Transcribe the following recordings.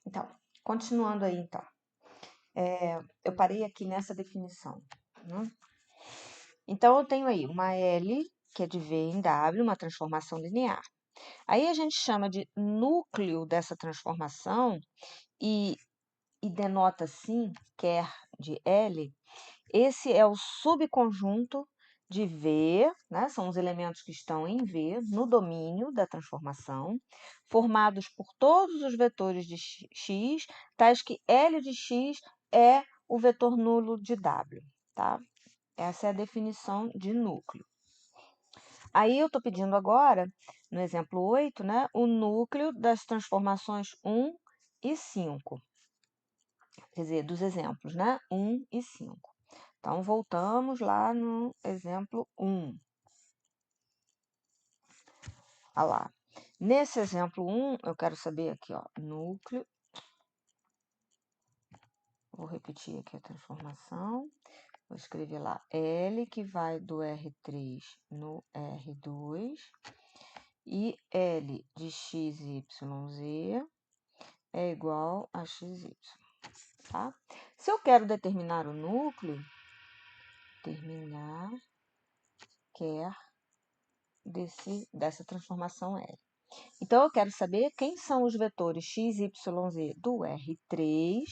Então, continuando aí, então. Eu parei aqui nessa definição, né? Então, eu tenho aí uma L, que é de V em W, uma transformação linear. Aí a gente chama de núcleo dessa transformação e denota assim, quer de L, esse é o subconjunto de V, né? São os elementos que estão em V, no domínio da transformação, formados por todos os vetores de x, tais que L de x é o vetor nulo de W, tá? Essa é a definição de núcleo. Aí eu estou pedindo agora, no exemplo 8, né, o núcleo das transformações 1 e 5. Quer dizer, dos exemplos, né? 1 e 5. Então, voltamos lá no exemplo 1. Olha lá. Nesse exemplo 1, eu quero saber aqui, ó, núcleo. Vou repetir aqui a transformação. Vou escrever lá L, que vai do R3 no R2. E L de x, y, z é igual a xy, tá? Se eu quero determinar o núcleo, quer dessa transformação L. Então, eu quero saber quem são os vetores x, y, z do R3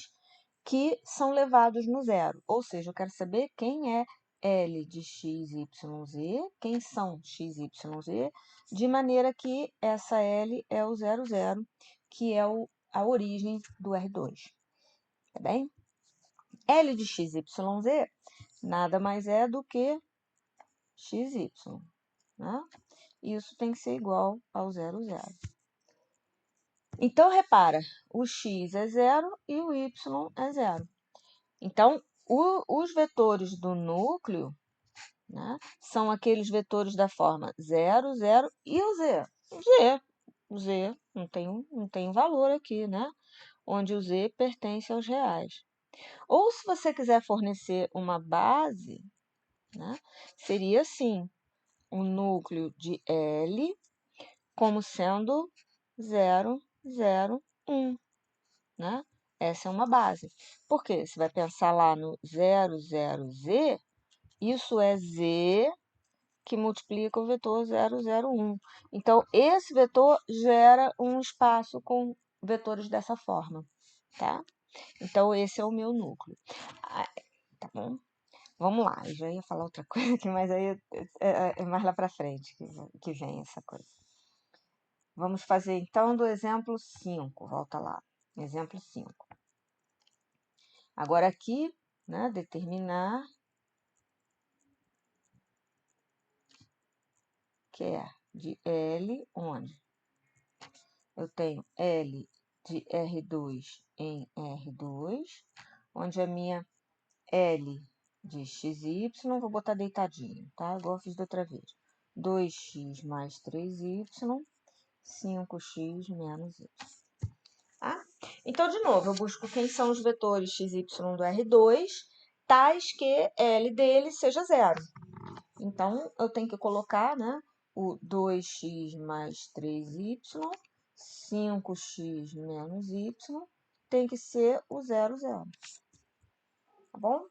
que são levados no zero. Ou seja, eu quero saber quem é L de x, y, z, quem são x, y, z, de maneira que essa L é o 0, 0, que é a origem do R2. Tá bem? L de x, y, z nada mais é do que xy, né? Isso tem que ser igual ao 0, 0. Então, repara, o x é 0 e o y é 0. Então, os vetores do núcleo, né, são aqueles vetores da forma 0, 0 e o z. O z não tem valor aqui, né? Onde o z pertence aos reais. Ou se você quiser fornecer uma base, né, seria assim, o núcleo de L como sendo 0, 0, 1, né? Essa é uma base. Por quê? Você vai pensar lá no 0, 0, z, isso é z que multiplica o vetor 0, 0, 1. Então, esse vetor gera um espaço com vetores dessa forma, tá? Então, esse é o meu núcleo. Tá bom? Vamos lá, eu já ia falar outra coisa aqui, mas aí é mais lá para frente que vem essa coisa. Vamos fazer então do exemplo 5, volta lá, exemplo 5. Agora aqui, né, determinar quer de L, onde eu tenho L de R2 em R2, onde a minha L de XY, vou botar deitadinho, tá? Igual eu fiz da outra vez. 2x mais 3y, 5x menos y. Tá? Então, de novo, eu busco quem são os vetores x, y do R2, tais que L dele seja 0. Então, eu tenho que colocar, né, o 2x mais 3y, 5x menos y, tem que ser o 0, 0. Tá bom?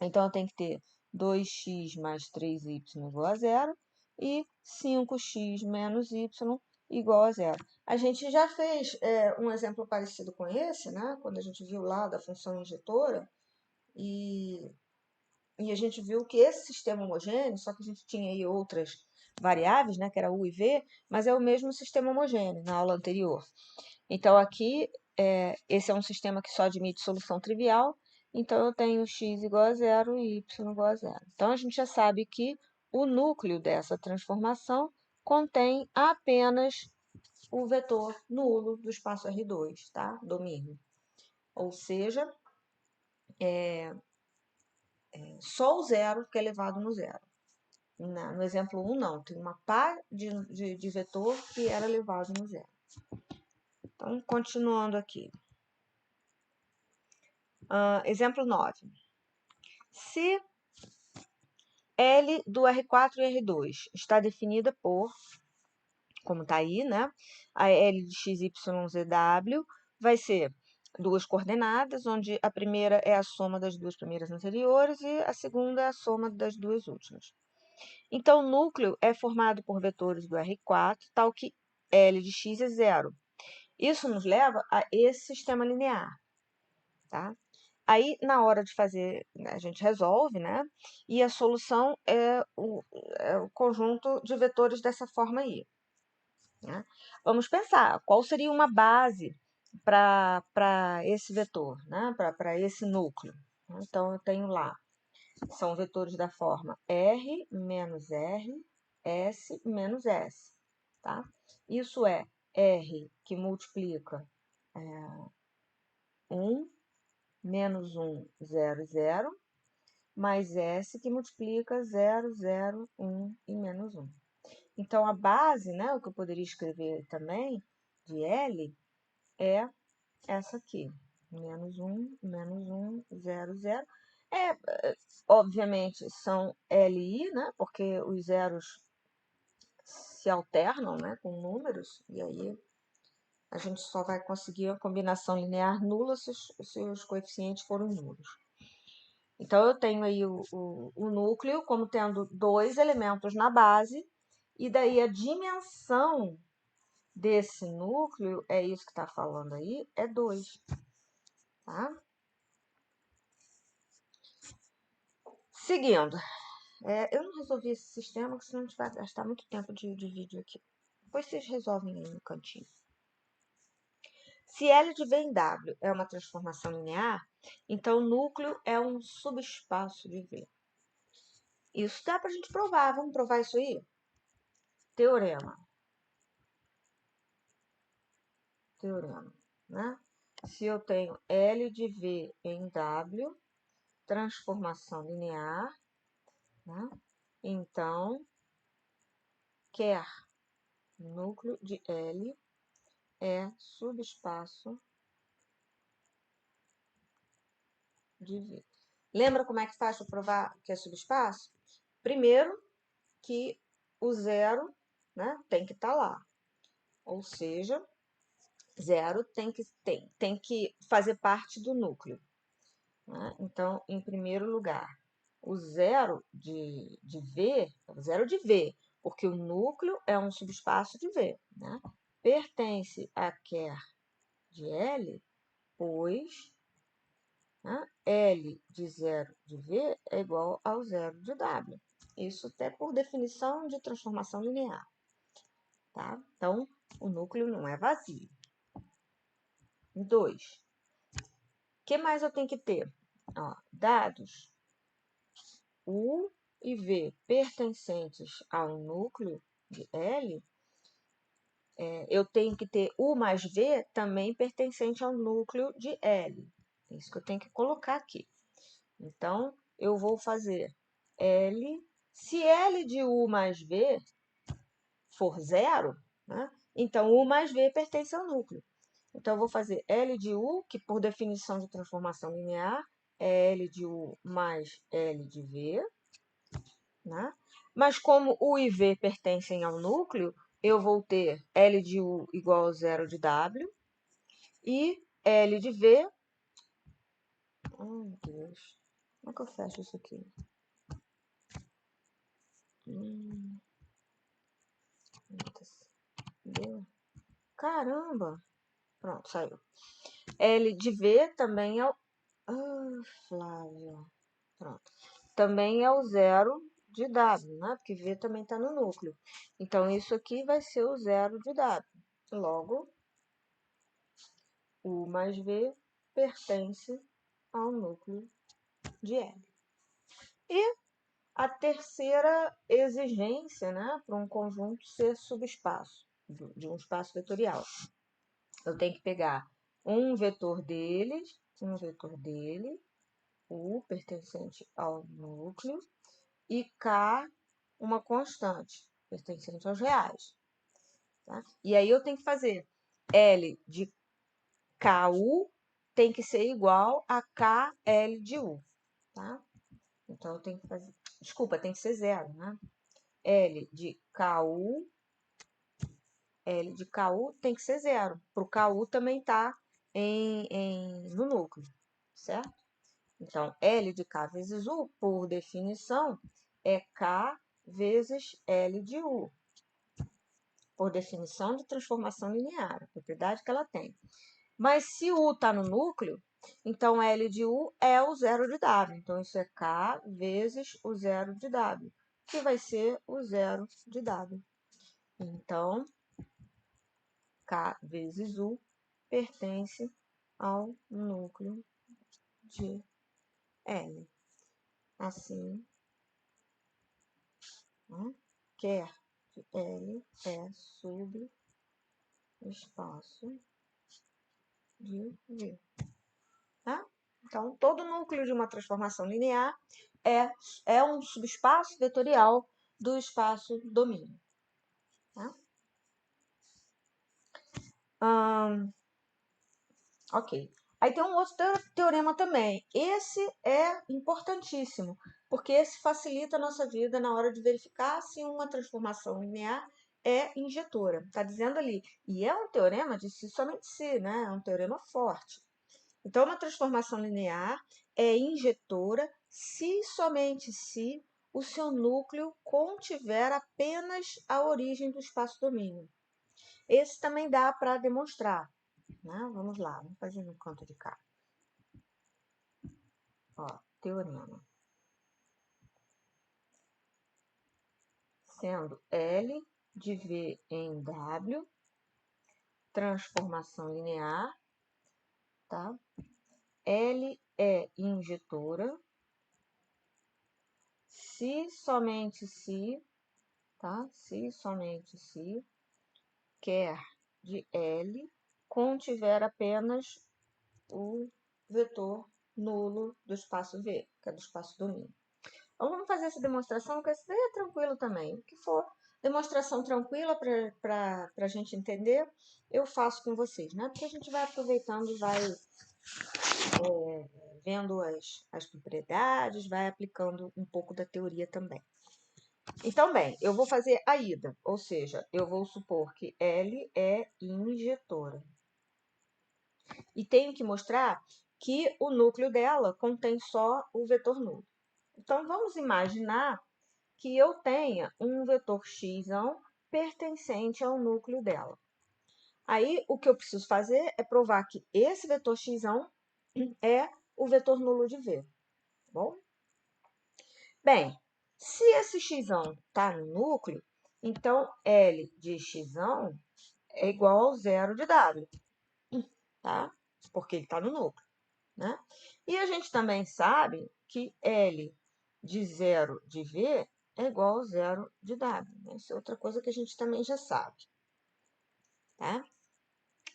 Então, eu tenho que ter 2x mais 3y igual a 0 e 5x menos y igual a 0. A gente já fez um exemplo parecido com esse, né? Quando a gente viu lá da função injetora, e a gente viu que esse sistema homogêneo, só que a gente tinha aí outras variáveis, né? Que era U e V, mas é o mesmo sistema homogêneo na aula anterior. Então, aqui, esse é um sistema que só admite solução trivial, então eu tenho x igual a 0 e y igual a 0. Então, a gente já sabe que o núcleo dessa transformação contém apenas o vetor nulo do espaço R2, tá? Domínio. Ou seja, só o zero que é levado no zero. No exemplo 1, não. Tem uma pá de vetor que era levado no zero. Então, continuando aqui. Exemplo 9. Se L do R4 e R2 está definida por, como está aí, né? A L de XYZW vai ser duas coordenadas, onde a primeira é a soma das duas primeiras anteriores e a segunda é a soma das duas últimas. Então, o núcleo é formado por vetores do R4, tal que L de x é zero. Isso nos leva a esse sistema linear, tá? Aí, na hora de fazer, a gente resolve, né? E a solução é o conjunto de vetores dessa forma aí, né? Vamos pensar, qual seria uma base para esse vetor, né? Para esse núcleo. Então, eu tenho lá, são vetores da forma R menos R, S menos S, tá? Isso é R que multiplica 1, menos 1, 0, 0, mais S que multiplica 0, 0, 1 e menos 1. Então, a base, né, o que eu poderia escrever também, de L, é essa aqui. Menos 1, 0, 0. Obviamente, são LI, né, porque os zeros se alternam, né, com números, e aí a gente só vai conseguir a combinação linear nula se os coeficientes forem nulos. Então, eu tenho aí o núcleo como tendo dois elementos na base, e daí a dimensão desse núcleo, é isso que está falando aí, é 2, tá? Seguindo, eu não resolvi esse sistema, porque senão a gente vai gastar muito tempo de vídeo aqui. Depois vocês resolvem aí no cantinho. Se L de V em W é uma transformação linear, então o núcleo é um subespaço de V. Isso dá para a gente provar. Vamos provar isso aí? Teorema. Né? Se eu tenho L de V em W, transformação linear, né? Então, quer núcleo de L é subespaço de V. Lembra como é que faz para provar que é subespaço? Primeiro, que o zero, né, tem que estar lá. Ou seja, zero tem que fazer parte do núcleo. Né? Então, em primeiro lugar, o zero de V é o zero de V, porque o núcleo é um subespaço de V. Né? Pertence a quer de L, pois, né, L de zero de V é igual ao zero de W. Isso até por definição de transformação linear. Tá? Então, o núcleo não é vazio. 2. O que mais eu tenho que ter? Ó, dados U e V pertencentes ao núcleo de L, eu tenho que ter U mais V também pertencente ao núcleo de L. É isso que eu tenho que colocar aqui. Então, eu vou fazer L. Se L de U mais V for zero, né, então U mais V pertence ao núcleo. Então, eu vou fazer L de U, que por definição de transformação linear é L de U mais L de V. Né? Mas como U e V pertencem ao núcleo, eu vou ter L de U igual a zero de W e L de V... Meu Deus. Como é que eu fecho isso aqui? Deu. Caramba! Pronto, saiu. L de V também é o... Ah, Flávia. Pronto. Também é o zero de W, né? Porque V também está no núcleo. Então, isso aqui vai ser o zero de W. Logo, U mais V pertence ao núcleo de L. E a terceira exigência, né, para um conjunto ser subespaço, de um espaço vetorial. Eu tenho que pegar um vetor dele, U pertencente ao núcleo, e K, uma constante, pertencente aos reais. Tá? E aí eu tenho que fazer L de KU tem que ser igual a KL de U. Tá? Então, eu tenho que fazer... Desculpa, tem que ser zero, né? L de KU tem que ser zero. Para o KU também tá no núcleo, certo? Então, L de K vezes U, por definição, é K vezes L de U, por definição de transformação linear, a propriedade que ela tem. Mas se U está no núcleo, então L de U é o zero de W. Então, isso é K vezes o zero de W, que vai ser o zero de W. Então, K vezes U pertence ao núcleo de L. Assim, né? Quer que L é sobre o espaço de V. Tá? Então, todo núcleo de uma transformação linear é um subespaço vetorial do espaço domínio. Tá? Ok. Aí tem um outro teorema também. Esse é importantíssimo, porque esse facilita a nossa vida na hora de verificar se uma transformação linear é injetora. Está dizendo ali. E é um teorema de si somente si, né? É um teorema forte. Então, uma transformação linear é injetora se somente se o seu núcleo contiver apenas a origem do espaço-domínio. Esse também dá para demonstrar. Né? Vamos lá, vamos fazer no canto de cá. Ó, teorema. Sendo L de V em W, transformação linear, tá? L é injetora, se somente se, tá? Se somente se quer de L contiver apenas o vetor nulo do espaço V, que é do espaço domínio. Então, vamos fazer essa demonstração, que essa daí é tranquilo também. O que for demonstração tranquila para a gente entender, eu faço com vocês, né? Porque a gente vai aproveitando, vai vendo as propriedades, vai aplicando um pouco da teoria também. Então, bem, eu vou fazer a ida, ou seja, eu vou supor que L é injetora. E tenho que mostrar que o núcleo dela contém só o vetor nulo. Então, vamos imaginar que eu tenha um vetor x pertencente ao núcleo dela. Aí, o que eu preciso fazer é provar que esse vetor x é o vetor nulo de V. Tá bom? Bem, se esse x está no núcleo, então L de x é igual ao zero de W, tá? Porque ele está no núcleo, né? E a gente também sabe que L de zero de V é igual ao zero de W. Isso é outra coisa que a gente também já sabe, tá?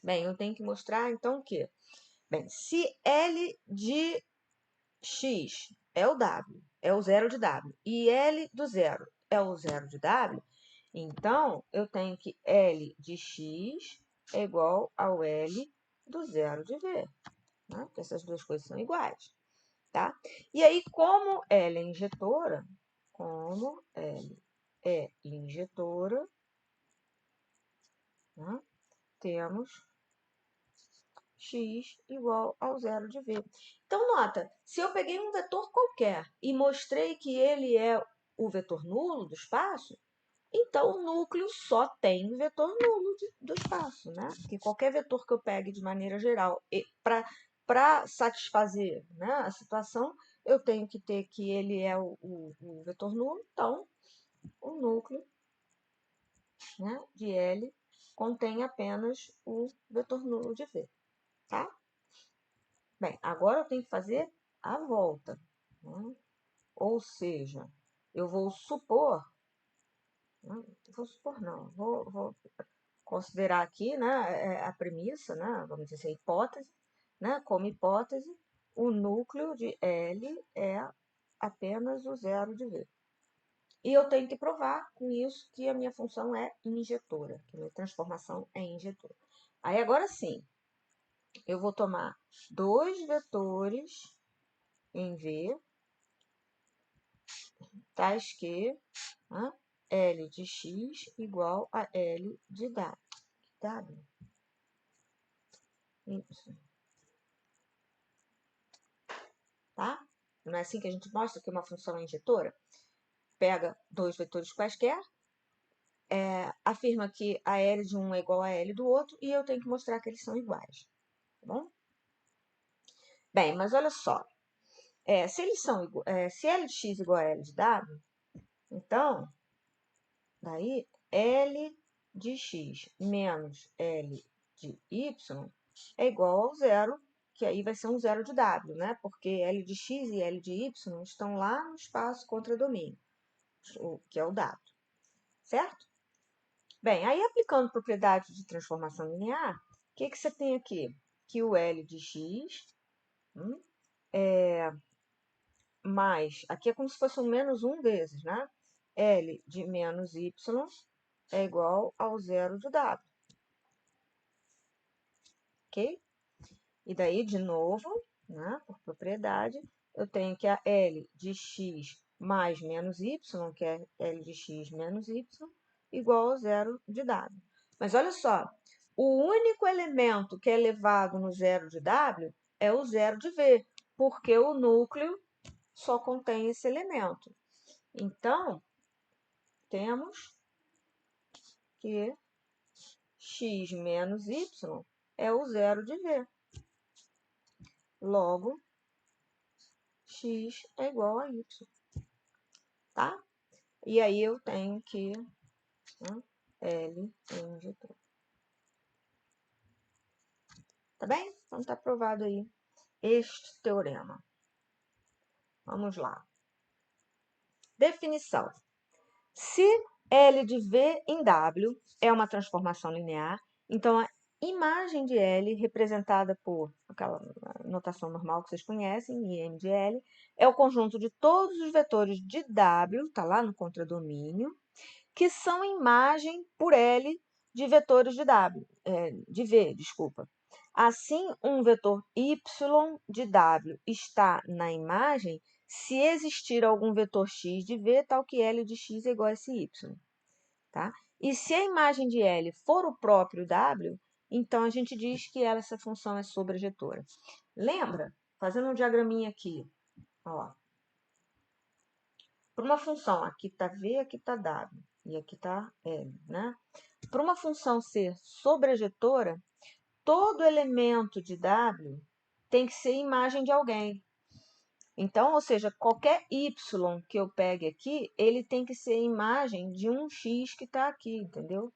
Bem, eu tenho que mostrar, então, o quê? Bem, se L de x é o W, é o zero de W, e L do zero é o zero de W, então, eu tenho que L de x é igual ao L do zero de V, né? Porque essas duas coisas são iguais, tá? E aí, como L é injetora, né? Temos x igual ao zero de V. Então, nota, se eu peguei um vetor qualquer e mostrei que ele é o vetor nulo do espaço, então o núcleo só tem vetor nulo do espaço, né? Porque qualquer vetor que eu pegue de maneira geral, para satisfazer, né, a situação, eu tenho que ter que ele é o vetor nulo, então o núcleo, né, de L contém apenas o vetor nulo de V, tá? Bem, agora eu tenho que fazer a volta, né? Ou seja, eu vou supor, vou considerar aqui, né, a premissa, né, vamos dizer assim, a hipótese, né, como hipótese, o núcleo de L é apenas o zero de V. E eu tenho que provar com isso que a minha função é injetora, que a minha transformação é injetora. Aí agora sim, eu vou tomar dois vetores em V, tais que, né, L de x igual a L de W. y. Tá? Não é assim que a gente mostra que uma função é injetora? Pega dois vetores quaisquer, afirma que a L de um é igual a L do outro e eu tenho que mostrar que eles são iguais. Tá bom? Bem, mas olha só. Se eles são se L de x igual a L de W, então, daí L de x menos L de y é igual ao zero, que aí vai ser um zero de W, né? Porque L de x e L de y estão lá no espaço contradomínio, que é o W, certo? Bem, aí aplicando propriedade de transformação linear, o que você tem aqui? Que o L de x mais, aqui é como se fosse um menos 1 vezes, né? L de menos y é igual ao zero de W. Ok? E daí, de novo, né, por propriedade, eu tenho que a L de x mais menos y, que é L de x menos y, igual ao zero de W. Mas olha só, o único elemento que é elevado no zero de W é o zero de V, porque o núcleo só contém esse elemento. Então, temos que x menos y é o zero de V. Logo, x é igual a y, tá? E aí eu tenho que L é injetor. Tá bem? Então tá provado aí este teorema. Vamos lá. Definição. Se L de V em W é uma transformação linear, então a imagem de L, representada por aquela notação normal que vocês conhecem, IM de L, é o conjunto de todos os vetores de W, está lá no contradomínio, que são imagem por L de vetores de W, de V, desculpa. Assim, um vetor y de W está na imagem se existir algum vetor x de V, tal que L de x é igual a esse y. Tá? E se a imagem de L for o próprio W, então a gente diz que essa função é sobrejetora. Lembra? Fazendo um diagraminha aqui. Ó. Para uma função, aqui está V, aqui está W, e aqui está L. Né? Para uma função ser sobrejetora, todo elemento de W tem que ser imagem de alguém. Então, ou seja, qualquer y que eu pegue aqui, ele tem que ser imagem de um x que está aqui, entendeu?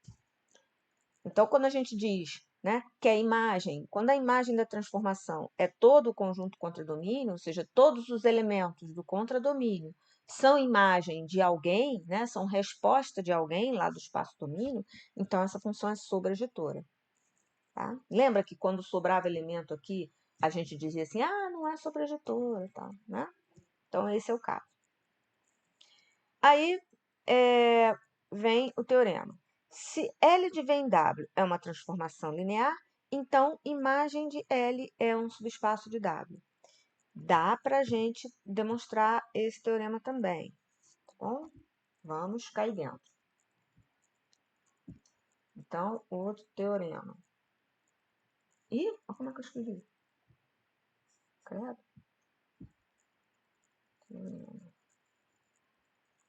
Então, quando a gente diz, né, que a imagem, quando a imagem da transformação é todo o conjunto contradomínio, ou seja, todos os elementos do contradomínio são imagem de alguém, né, são resposta de alguém lá do espaço-domínio, então essa função é sobrejetora. Tá? Lembra que quando sobrava elemento aqui, a gente dizia assim, não é sobrejetora, tá, né? Então, esse é o caso. Aí, vem o teorema. Se L de V em W é uma transformação linear, então imagem de L é um subespaço de W. Dá para a gente demonstrar esse teorema também. Tá bom? Vamos cair dentro. Então, outro teorema. Ih, olha como é que eu escrevi. Credo.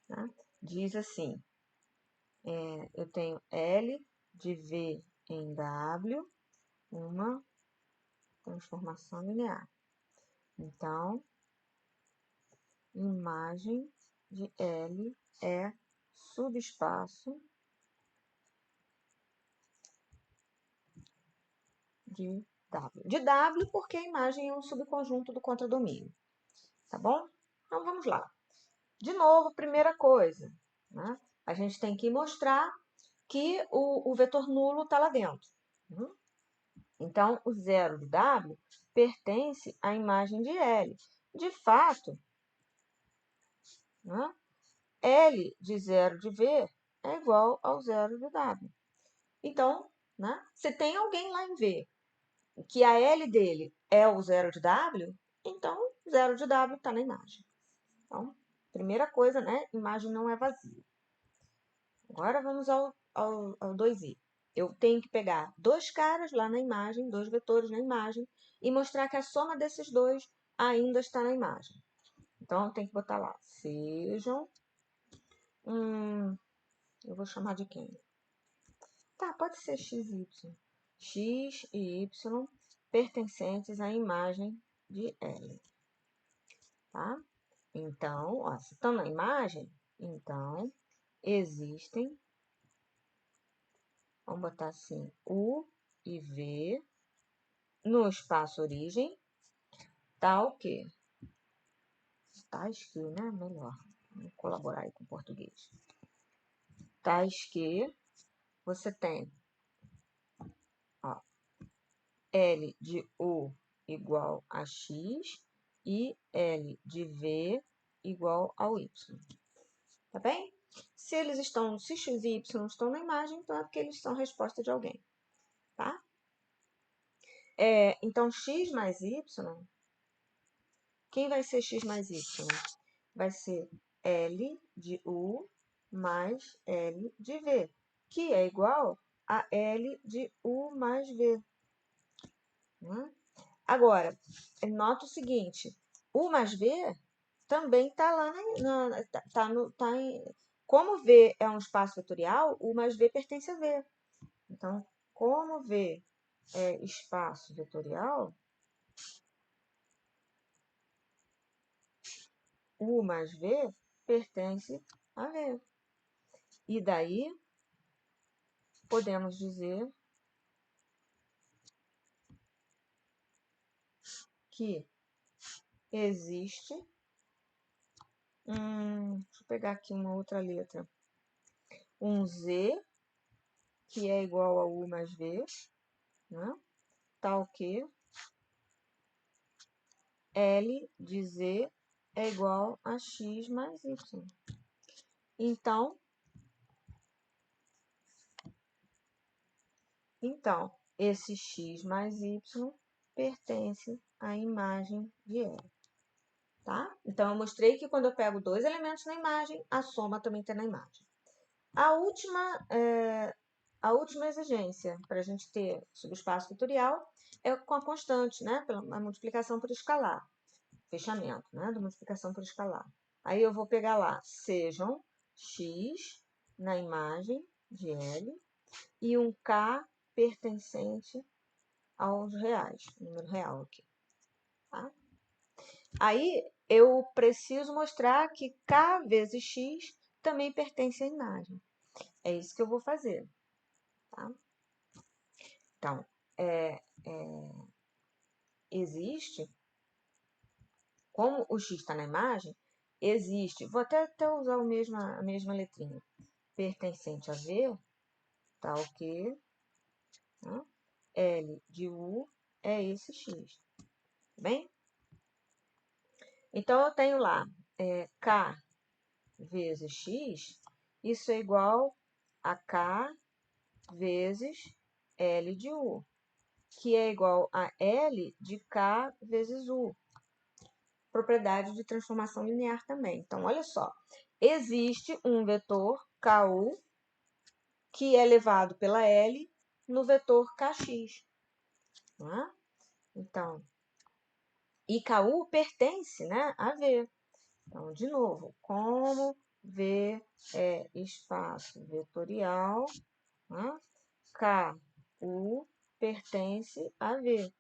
Tá? Diz assim, eu tenho L de V em W, uma transformação linear. Então, imagem de L é subespaço de W. De W porque a imagem é um subconjunto do contradomínio. Tá bom? Então, vamos lá. De novo, primeira coisa, né? A gente tem que mostrar que o vetor nulo está lá dentro. Então, o zero de W pertence à imagem de L. De fato, né, L de zero de V é igual ao zero de W. Então, né, se tem alguém lá em V que a L dele é o zero de W, então zero de W está na imagem. Então, primeira coisa, né, imagem não é vazia. Agora vamos ao 2i. Eu tenho que pegar dois caras lá na imagem, dois vetores na imagem, e mostrar que a soma desses dois ainda está na imagem. Então, eu tenho que botar lá, sejam... eu vou chamar de quem? Tá, pode ser x e y. X e y pertencentes à imagem de L. Tá? Então, ó, se estão na imagem, então existem, vamos botar assim, U e V no espaço origem, tal que, tais que, né? Melhor, vamos colaborar aí com o português. Tais que você tem, ó, L de U igual a X e L de V igual ao Y. Tá bem? Se eles estão, se X e Y estão na imagem, então é porque eles são resposta de alguém. Tá? Então, X mais Y, quem vai ser X mais Y? Vai ser L de U mais L de V, que é igual a L de U mais V. Né? Agora, nota o seguinte, U mais V também está lá como V é um espaço vetorial, U mais V pertence a V. Então, como V é espaço vetorial, U mais V pertence a V. E daí, podemos dizer que existe, deixa eu pegar aqui uma outra letra, um Z, que é igual a U mais V, né? Tal que L de Z é igual a X mais Y. Então, esse X mais Y pertence à imagem de L. Tá? Então, eu mostrei que quando eu pego dois elementos na imagem, a soma também está na imagem. A última exigência para a gente ter subespaço vetorial é com a constante, né? A multiplicação por escalar. Fechamento, né? Da multiplicação por escalar. Aí eu vou pegar lá, sejam x na imagem de L e um k pertencente aos reais, número real aqui. Tá? Aí eu preciso mostrar que k vezes x também pertence à imagem. É isso que eu vou fazer. Tá? Então, existe, como o x está na imagem, existe, vou até usar a mesma letrinha, pertencente a V, tal que, né? L de U é esse x. Bem? Então, eu tenho lá K vezes X, isso é igual a K vezes L de U, que é igual a L de K vezes U. Propriedade de transformação linear também. Então, olha só. Existe um vetor KU que é levado pela L no vetor KX. Né? Então, e KU pertence, né, a V. Então, de novo, como V é espaço vetorial, né, KU pertence a V.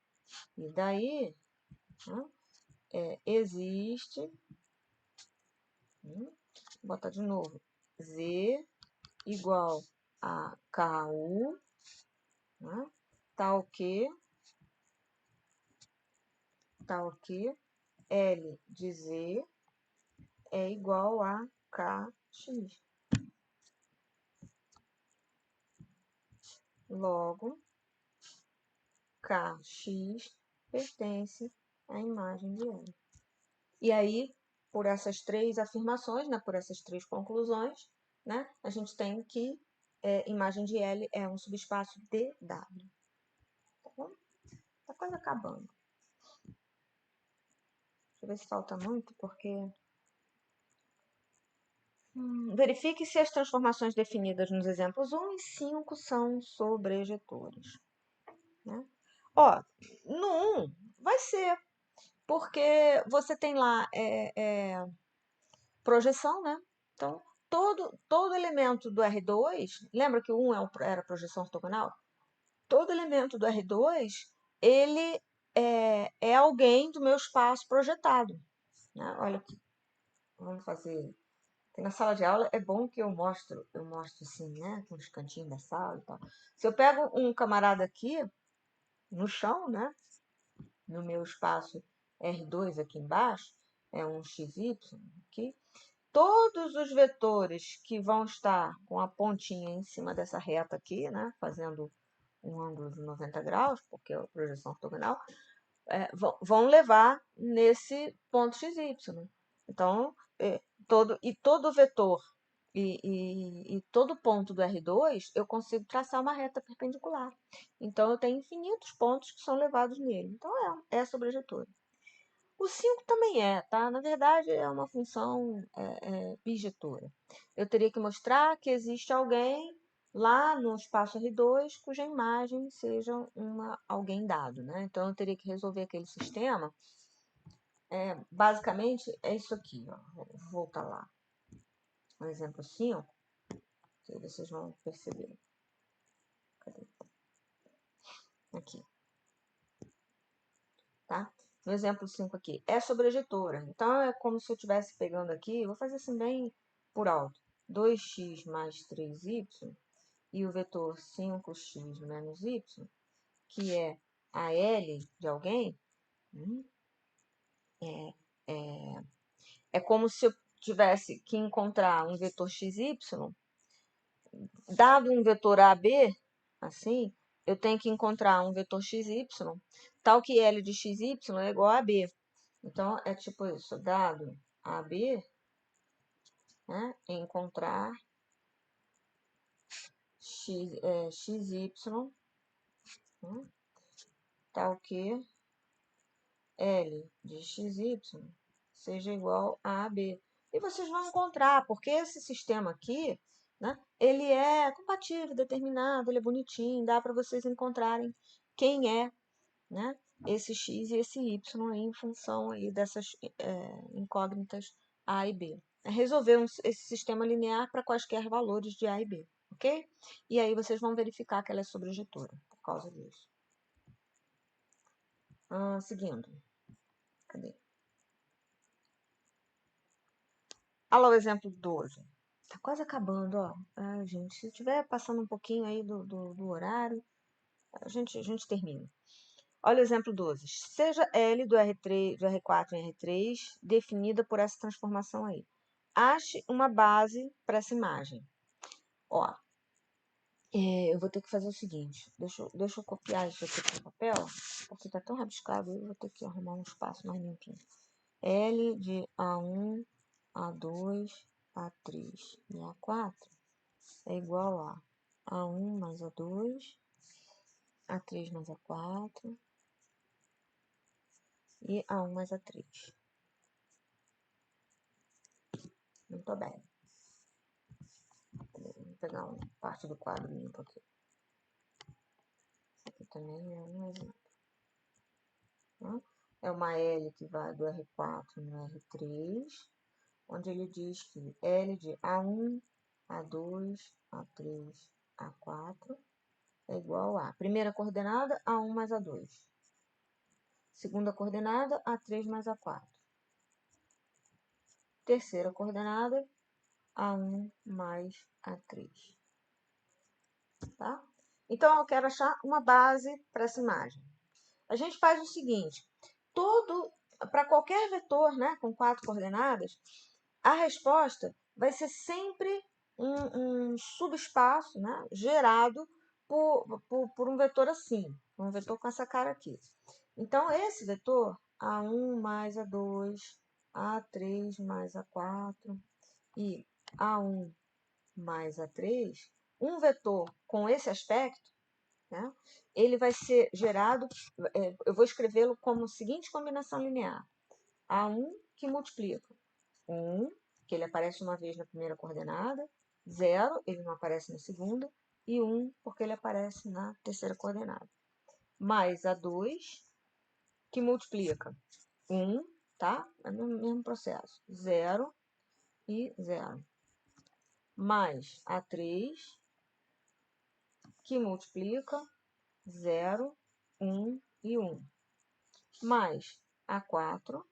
E daí, né, existe, vou botar de novo, Z igual a KU, né, tal que L de Z é igual a KX. Logo, KX pertence à imagem de L. E aí, por essas três afirmações, né, por essas três conclusões, né, a gente tem que imagem de L é um subespaço de W. Tá bom? Tá quase acabando. Deixa eu ver se falta muito, porque Verifique se as transformações definidas nos exemplos 1 e 5 são sobrejetores. Né? Ó, no 1 vai ser, porque você tem lá projeção, né? Então, todo elemento do R2, lembra que o 1 era projeção ortogonal? Todo elemento do R2, ele é alguém do meu espaço projetado. Né? Olha aqui, vamos fazer... Aqui na sala de aula é bom que eu mostro assim, né? Com os cantinhos da sala e tal. Se eu pego um camarada aqui, no chão, né? No meu espaço R2 aqui embaixo, é um XY aqui. Todos os vetores que vão estar com a pontinha em cima dessa reta aqui, né? Fazendo um ângulo de 90 graus, porque é a projeção ortogonal, vão levar nesse ponto XY. Então, todo vetor e todo ponto do R2, eu consigo traçar uma reta perpendicular. Então, eu tenho infinitos pontos que são levados nele. Então, é sobrejetor. O 5 também tá? Na verdade, é uma função bijetora. Eu teria que mostrar que existe alguém lá no espaço R2 cuja imagem seja alguém dado, né? Então, eu teria que resolver aquele sistema. Basicamente, é isso aqui. Ó. Vou voltar lá. Um exemplo 5, que aí vocês vão perceber. Cadê? Aqui. Tá? No exemplo 5 aqui, é sobrejetora. Então, é como se eu estivesse pegando aqui, vou fazer assim bem por alto. 2x mais 3y e o vetor 5x menos y, que é a L de alguém, é como se eu tivesse que encontrar um vetor xy, dado um vetor AB, assim, eu tenho que encontrar um vetor xy, tal que L de xy é igual a AB. Então, é tipo isso, dado AB, né, encontrar xy, né, tal que L de xy seja igual a AB. E vocês vão encontrar, porque esse sistema aqui, né, ele é compatível, determinado, ele é bonitinho, dá para vocês encontrarem quem é, né, esse x e esse y em função aí dessas incógnitas A e B. É resolver esse sistema linear para quaisquer valores de A e B, ok? E aí vocês vão verificar que ela é sobrejetora por causa disso. Seguindo. Cadê? Olha lá o exemplo 12. Tá quase acabando, ó. Gente, se estiver passando um pouquinho aí do horário, a gente termina. Olha o exemplo 12. Seja L do R3, do R4 em R3 definida por essa transformação aí. Ache uma base para essa imagem. Ó, eu vou ter que fazer o seguinte. Deixa eu copiar isso aqui para o papel, porque tá tão rabiscado, eu vou ter que arrumar um espaço mais limpinho. L de A1, A2, A3 e A4 é igual a A1 mais A2, A3 mais A4 e A1 mais A3. Muito bem. Vou pegar uma parte do quadro limpo aqui. Aqui também é um exemplo. Né? É uma L que vai do R4 no R3, onde ele diz que L de A1, A2, A3, A4 é igual a primeira coordenada, A1 mais A2. Segunda coordenada, A3 mais A4. Terceira coordenada, A1 mais A3. Tá? Então, eu quero achar uma base para essa imagem. A gente faz o seguinte, para qualquer vetor, né, com 4 coordenadas, a resposta vai ser sempre um subespaço, né, gerado por um vetor assim, um vetor com essa cara aqui. Então, esse vetor, A1 mais A2, A3 mais A4 e A1 mais A3, um vetor com esse aspecto, né, ele vai ser gerado, eu vou escrevê-lo como seguinte combinação linear. A1 que multiplica 1 porque ele aparece uma vez na primeira coordenada, 0, ele não aparece na segunda, e 1, porque ele aparece na terceira coordenada. Mais a 2, que multiplica 1, tá? É no mesmo processo, 0 e 0. Mais a 3, que multiplica 0, 1 e 1. Mais a 4,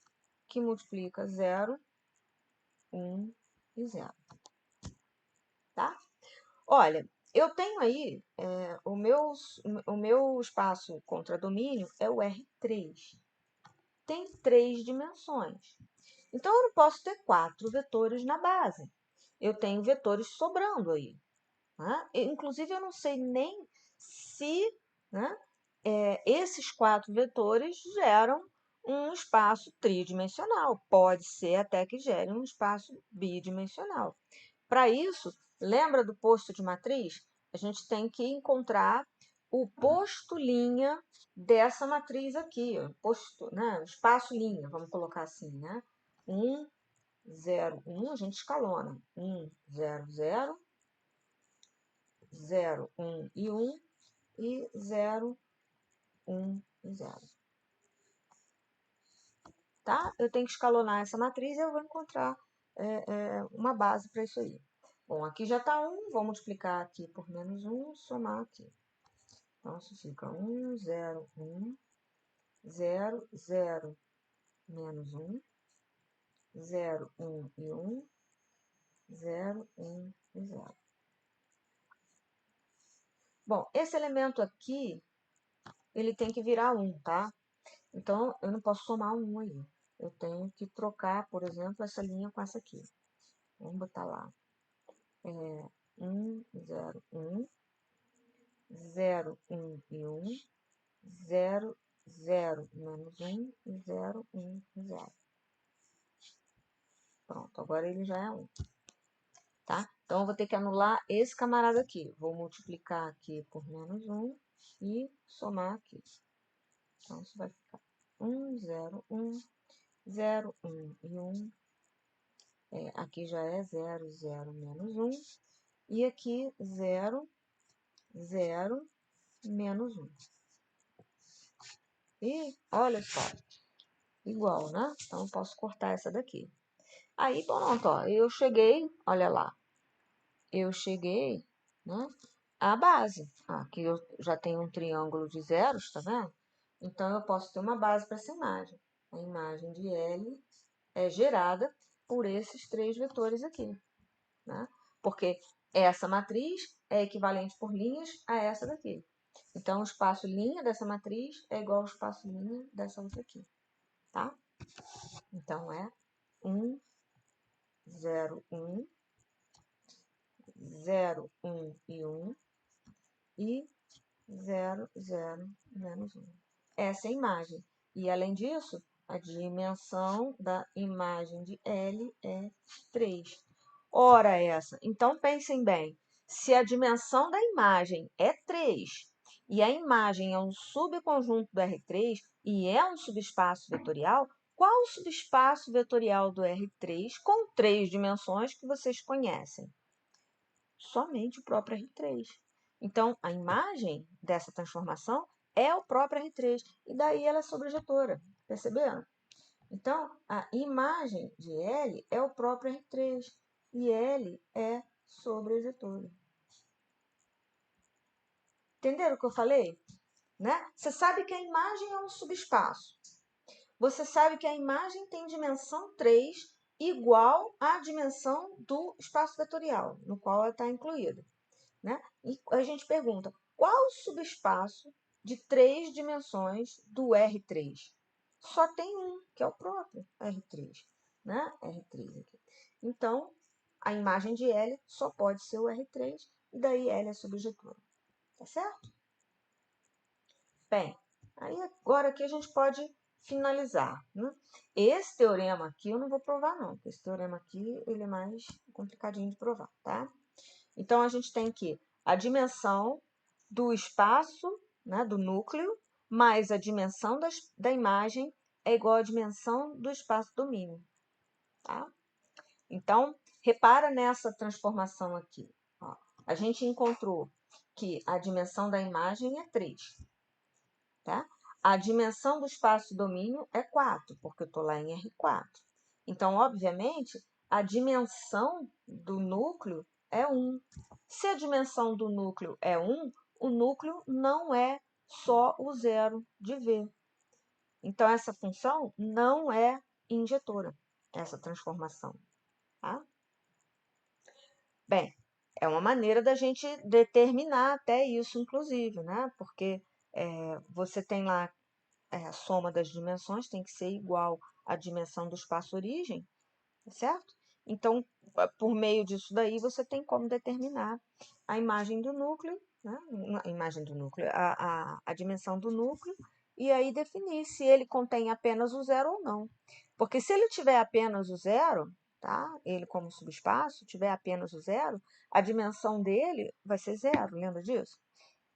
que multiplica 0, 1 e 0. Tá? Olha, eu tenho aí, o meu espaço contra domínio é o R3. Tem 3 dimensões. Então, eu não posso ter 4 vetores na base. Eu tenho vetores sobrando aí. Né? Inclusive, eu não sei nem se, né, esses 4 vetores geram um espaço tridimensional. Pode ser até que gere um espaço bidimensional. Para isso, lembra do posto de matriz? A gente tem que encontrar o posto linha dessa matriz aqui, ó, posto, né? Espaço linha, vamos colocar assim, né? 1, 0, 1, a gente escalona. 1, 0, 0, 0, 1 e 1, e 0, 1 e 0. Tá? Eu tenho que escalonar essa matriz e eu vou encontrar uma base para isso aí. Bom, aqui já está 1, vou multiplicar aqui por menos 1, somar aqui. Então, isso fica 1, 0, 1, 0, 0, menos 1, 0, 1 e 1, 0, 1 e 0. Bom, esse elemento aqui, ele tem que virar 1, tá? Então, eu não posso somar 1 aí. Eu tenho que trocar, por exemplo, essa linha com essa aqui. Vamos botar lá. 1, 0, 1, 0, 1 e 1, 0, 0, menos 1 e 0, 1 e 0. Pronto, agora ele já é 1. Tá? Então, eu vou ter que anular esse camarada aqui. Vou multiplicar aqui por menos 1 e somar aqui. Então, isso vai ficar 1, 0, 1, 0, 1 e 1. Aqui já é 0, 0, menos 1. E aqui 0, 0, menos 1. E olha só, igual, né? Então, eu posso cortar essa daqui. Aí, pronto, ó, eu cheguei, olha lá. Eu cheguei, né, à base. Aqui eu já tenho um triângulo de zeros, tá vendo? Então, eu posso ter uma base para essa imagem. A imagem de L é gerada por esses 3 vetores aqui, né? Porque essa matriz é equivalente por linhas a essa daqui. Então, o espaço linha dessa matriz é igual ao espaço linha dessa outra aqui, tá? Então, é 1, 0, 1, 0, 1 e 1 e 0, 0, menos 1. Essa é a imagem. E, além disso, a dimensão da imagem de L é 3. Ora essa. Então, pensem bem. Se a dimensão da imagem é 3 e a imagem é um subconjunto do R3 e é um subespaço vetorial, qual o subespaço vetorial do R3 com 3 dimensões que vocês conhecem? Somente o próprio R3. Então, a imagem dessa transformação é o próprio R3, e daí ela é sobrejetora, perceberam? Então, a imagem de L é o próprio R3, e L é sobrejetora. Entenderam o que eu falei? Né? Você sabe que a imagem é um subespaço. Você sabe que a imagem tem dimensão 3 igual à dimensão do espaço vetorial, no qual ela está incluída. Né? E a gente pergunta, qual o subespaço de 3 dimensões do R3? Só tem um, que é o próprio R3. Né? R3 aqui. Então, a imagem de L só pode ser o R3, e daí L é subjetora. Tá certo? Bem, aí agora aqui a gente pode finalizar. Né? Esse teorema aqui eu não vou provar não, porque esse teorema aqui ele é mais complicadinho de provar, tá? Então, a gente tem que a dimensão do espaço, né, do núcleo, mais a dimensão da imagem é igual à dimensão do espaço domínio. Tá? Então, repara nessa transformação aqui. Ó. A gente encontrou que a dimensão da imagem é 3. Tá? A dimensão do espaço-domínio é 4, porque eu estou lá em R4. Então, obviamente, a dimensão do núcleo é 1. Se a dimensão do núcleo é 1, o núcleo não é só o zero de V. Então, essa função não é injetora, essa transformação. Tá? Bem, é uma maneira da gente determinar até isso, inclusive, né? Porque você tem lá a soma das dimensões, tem que ser igual à dimensão do espaço-origem, certo? Então, por meio disso daí, você tem como determinar a imagem do núcleo, né? A imagem do núcleo, a dimensão do núcleo, e aí definir se ele contém apenas o zero ou não. Porque se ele tiver apenas o zero, tá? Ele como subespaço, tiver apenas o zero, a dimensão dele vai ser zero, lembra disso?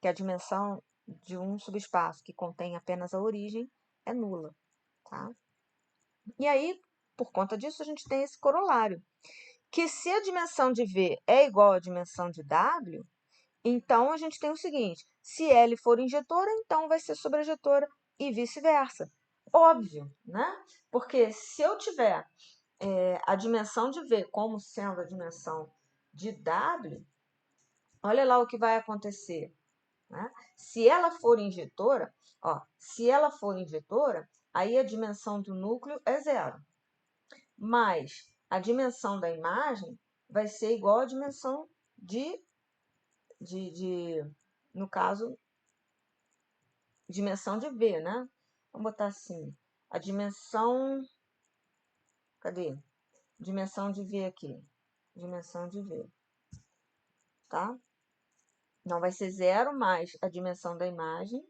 Que a dimensão de um subespaço que contém apenas a origem é nula, tá? E aí, por conta disso, a gente tem esse corolário, que se a dimensão de V é igual à dimensão de W, então a gente tem o seguinte, se L for injetora, então vai ser sobrejetora e vice-versa. Óbvio, né? Porque se eu tiver a dimensão de V como sendo a dimensão de W, olha lá o que vai acontecer. Né? Se ela for injetora, aí a dimensão do núcleo é zero. Mas a dimensão da imagem vai ser igual à dimensão no caso, dimensão de V, né? Vamos botar assim, a dimensão, cadê? Dimensão de V aqui, dimensão de V, tá? Não vai ser zero mais a dimensão da imagem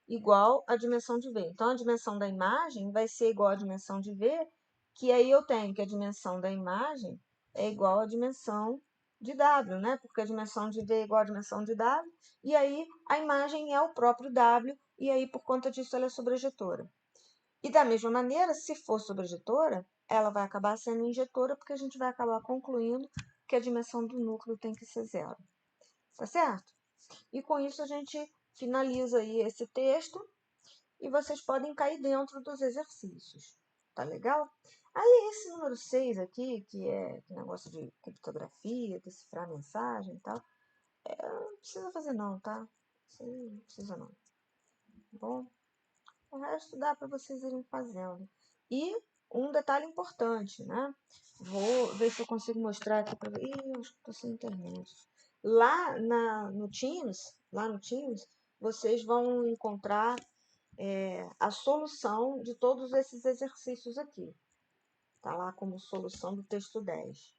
igual à dimensão de V. Então, a dimensão da imagem vai ser igual à dimensão de V, que aí eu tenho que a dimensão da imagem é igual à dimensão de W, né? Porque a dimensão de V é igual à dimensão de W, e aí a imagem é o próprio W, e aí, por conta disso, ela é sobrejetora. E da mesma maneira, se for sobrejetora, ela vai acabar sendo injetora, porque a gente vai acabar concluindo que a dimensão do núcleo tem que ser zero. Tá certo? E com isso a gente finaliza aí esse texto e vocês podem cair dentro dos exercícios. Tá legal? Aí esse número 6 aqui, que é negócio de criptografia, decifrar mensagem e tal, não precisa fazer não, tá? Não precisa não. Tá bom? O resto dá para vocês irem fazendo. E um detalhe importante, né? Vou ver se eu consigo mostrar aqui para vocês. Ih, acho que estou sem internet. No Teams, vocês vão encontrar a solução de todos esses exercícios aqui. Tá lá como solução do texto 10,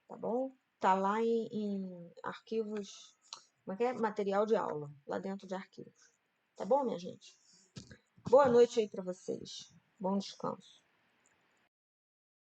tá bom? Tá lá em arquivos, como é que é? Material de aula, lá dentro de arquivos. Tá bom, minha gente? Boa noite aí para vocês. Bom descanso.